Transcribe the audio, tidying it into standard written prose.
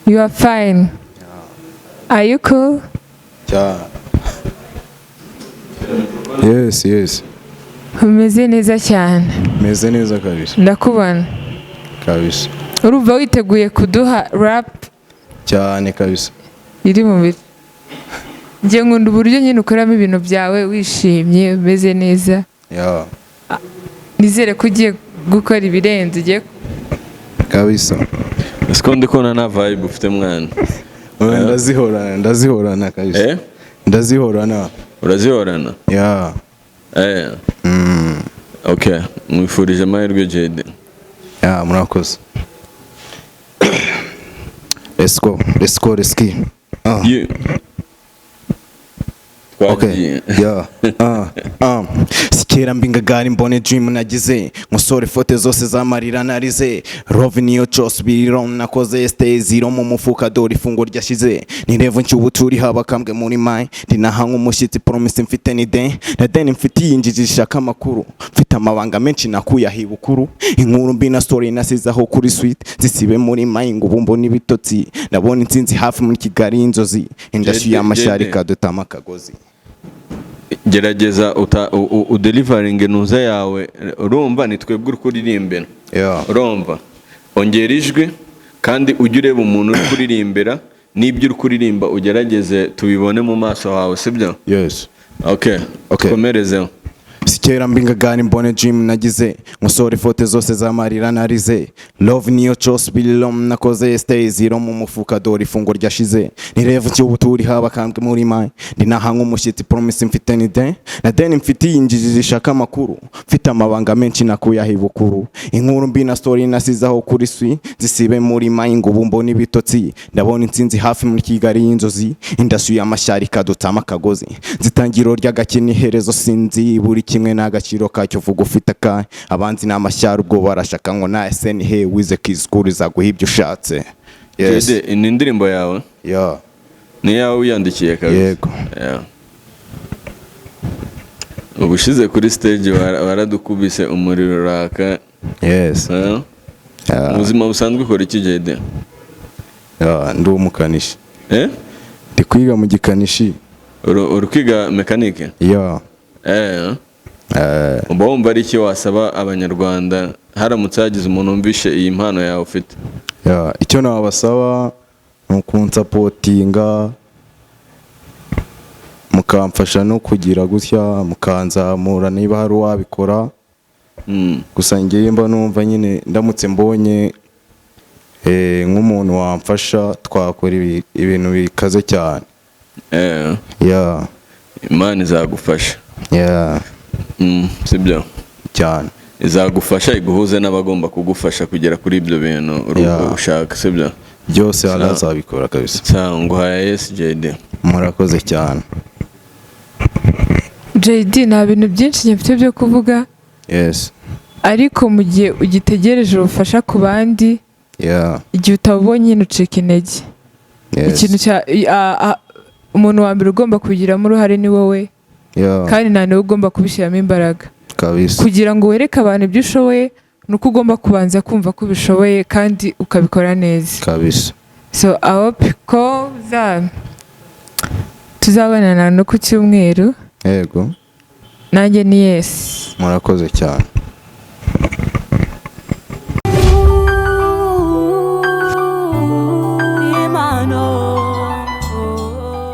You are fine. Are you cool? Yeah. Yes. Umeze neza cyane. Meze neza kabisa. Ndakubona. Kabisa. Urumva witeguye kuduha rap Cyane kabisa. iri mu biri. Ngiye nkunda uburyo nyine ukoramo ibintu byawe wishimye umeze neza. Yeah. Nizere ko ugiye gukora ibirenze ugiye Kabisa. Siko ndikona na vibe ufite mwana. Ndazihorana kabisa. Ndazihorana. Urazihorana? Yeah. Okay, mwifurije amahirwe JD. Yeah, murakoze. Let's go. You. Okay. Yeah. Sikera mbingagari mbone dream nagize musore fote zose zamarira narize Rove niyo chose biron nakoze stay zero mu mufuka dori fungo ryashize ni revo cy'ubuturi haba kambwe muri mai ndinahanga umushitsi promise mfite ni de na den mfite yinjijisha kamakuru mfite amabanga menshi nakuya hibukuru inkuru mbi na story nasizaho kuri sweet zisibe muri mai ngo bumbo nibitotsi nabona insinzi hafi muri Kigali inzozi indashyi y'amasharika dutama kagozi. Gerageza udelivering nuza yawe urumva ni twebwe urikuririmbe. Urumva ongera ijwi kandi ujye ureba umuntu uri kuririmbira n'ibyo uri kuririmba ugerageze tubibone mu maso hawe sibyo? Yes. Okay. Komerezeho. Sikera mbingagani mbone dream nagize musore fote zose zamarira narize Love niyo chose bilom nakoze stay zero mu mufuka dori fungo ryashize ni revo cy'ubuturi haba kambwe muri mai ndinahanga umushitsi promise mfite ni de na den mfite yinjijisha kamakuru mfite amabanga menshi nakuya hibukuru inkuru mbi na story nasizaho kuri swi zisibe muri mai ngo bumbo nibitotsi ndabona insinzi hafi muri Kigali y'inzozi indashyi y'amasharika dutama kagozi zitangiro ry'agakini herezo sinzi buri kimwe n'agaciro kacyo vuga ufite ka abanzi n'amashyaro ubwo barashaka ngo na SNH wize kizikuru zaguha ibyo ushatse. Yes. Ni indirimbo yawe? Yeah. Ni yawe uyandikiye kabisa? Yego. Yeah. Ubushize kuri stage waradukubise umuriro raka. Yes. Ubuzima busanzwe ukora iki JD? Ndi umukanishi. Ndi kwiga mu gikanishi. Uri kwiga mekanike? Yeah. Wumva ari iki wasaba abanyarwanda haramutse hagize umuntu wumvishe iyi mpano yawe ufite? Icyo nabasaba ni ukunsapotinga mukamfasha no kugira gutya mukanzamura niba hari uwabikora. Gusa ngiye mba numva nyine ndamutse mbonye nk'umuntu wamfasha twakora ibintu bikaze cyane. Imana izagufasha. Sibyo cyane izagufasha iguhuze n'abagomba kugufasha kugera kuri ibyo bintu ushaka sibyo byose azabikora kabisa. Nguhaye yes JD. Murakoze cyane JD. Nta bintu byinshi nyafite byo kuvuga. Yes. Ariko mu gihe ugitegereje ubufasha ku bandi igihe utabonye ucika intege. Ikintu cya umuntu wa mbere ugomba kubigiramo uruhare ni wowe. Kandi nta niwe ugomba kubishyiramo imbaraga kabisa. Kugira ngo wereke abantu ibyo ushoboye nuko ugomba kubanza kumva ko ubishoboye kandi ukabikora neza kabisa. So I hope ko tuzabonana no ku cyumweru. Yego. Nanjye ni yes. Murakoze cyane.